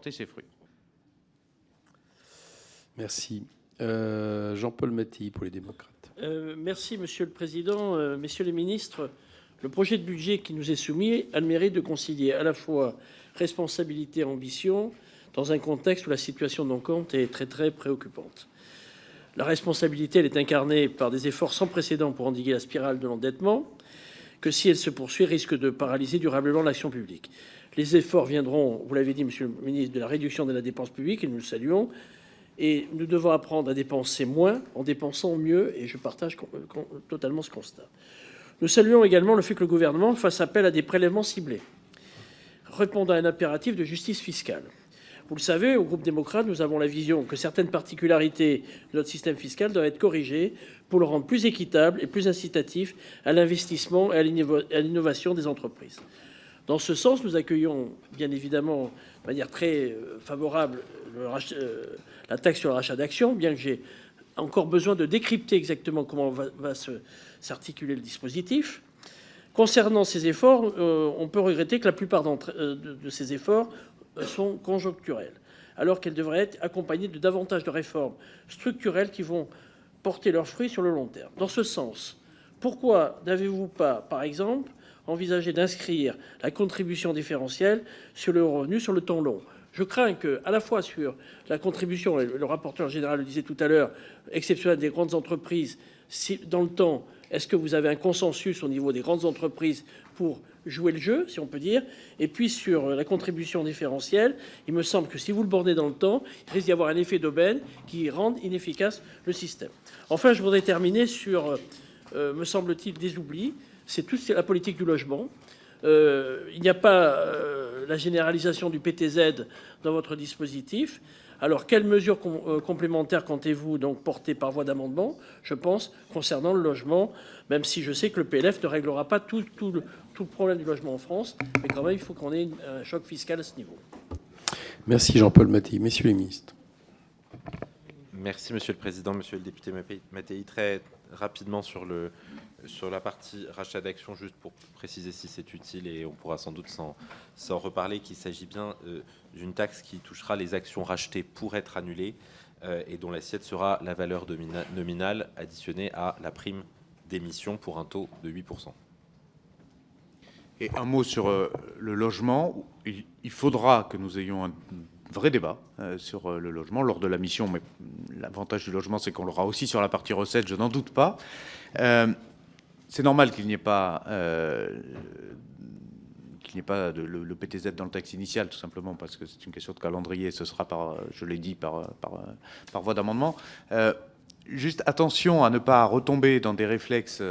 ses fruits. Merci. Jean-Paul Mattei pour les démocrates. Merci, Monsieur le Président. Messieurs les ministres, le projet de budget qui nous est soumis a le mérite de concilier à la fois responsabilité et ambition dans un contexte où la situation de nos comptes est très préoccupante. La responsabilité, elle est incarnée par des efforts sans précédent pour endiguer la spirale de l'endettement, que si elle se poursuit, risque de paralyser durablement l'action publique. Les efforts viendront, vous l'avez dit, Monsieur le ministre, de la réduction de la dépense publique, et nous le saluons, et nous devons apprendre à dépenser moins en dépensant mieux, et je partage totalement ce constat. Nous saluons également le fait que le gouvernement fasse appel à des prélèvements ciblés, répondant à un impératif de justice fiscale. Vous le savez, au groupe démocrate, nous avons la vision que certaines particularités de notre système fiscal doivent être corrigées pour le rendre plus équitable et plus incitatif à l'investissement et à l'innovation des entreprises. Dans ce sens, nous accueillons bien évidemment de manière très favorable la taxe sur le rachat d'actions, bien que j'ai encore besoin de décrypter exactement comment va s'articuler le dispositif. Concernant ces efforts, on peut regretter que la plupart de ces efforts sont conjoncturels, alors qu'elles devraient être accompagnées de davantage de réformes structurelles qui vont porter leurs fruits sur le long terme. Dans ce sens, pourquoi n'avez-vous pas, par exemple, envisagé d'inscrire la contribution différentielle sur le revenu sur le temps long ? Je crains que, à la fois sur la contribution, et le rapporteur général le disait tout à l'heure, exceptionnelle des grandes entreprises, si, dans le temps, est-ce que vous avez un consensus au niveau des grandes entreprises pour jouer le jeu, si on peut dire? Et puis sur la contribution différentielle, il me semble que si vous le bornez dans le temps, il risque d'y avoir un effet d'aubaine qui rende inefficace le système. Enfin, je voudrais terminer sur, me semble-t-il, des oublis. C'est toute la politique du logement. Il n'y a pas la généralisation du PTZ dans votre dispositif. Alors, quelles mesures complémentaires comptez-vous donc porter par voie d'amendement, je pense, concernant le logement, même si je sais que le PLF ne réglera pas tout le problème du logement en France, mais quand même, il faut qu'on ait un choc fiscal à ce niveau. Merci Jean-Paul Mattei. Messieurs les ministres. Merci, Monsieur le Président. Monsieur le député Mattei, très rapidement sur la partie rachat d'actions, juste pour préciser si c'est utile, et on pourra sans doute s'en reparler, qu'il s'agit bien d'une taxe qui touchera les actions rachetées pour être annulées et dont l'assiette sera la valeur nominale additionnée à la prime d'émission pour un taux de 8%. Et un mot sur le logement. Il faudra que nous ayons un vrai débat sur le logement lors de la mission, mais l'avantage du logement, c'est qu'on l'aura aussi sur la partie recettes, je n'en doute pas. C'est normal qu'il n'y ait pas le PTZ dans le texte initial, tout simplement parce que c'est une question de calendrier. Ce sera, je l'ai dit, par voie d'amendement. Juste attention à ne pas retomber dans des réflexes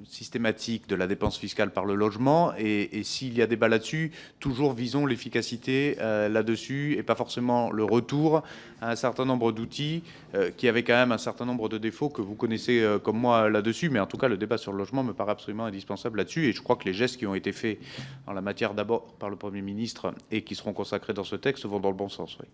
systématiques de la dépense fiscale par le logement. Et s'il y a débat là-dessus, toujours visons l'efficacité là-dessus et pas forcément le retour à un certain nombre d'outils qui avaient quand même un certain nombre de défauts que vous connaissez comme moi là-dessus. Mais en tout cas, le débat sur le logement me paraît absolument indispensable là-dessus. Et je crois que les gestes qui ont été faits en la matière d'abord par le Premier ministre et qui seront consacrés dans ce texte vont dans le bon sens. Oui.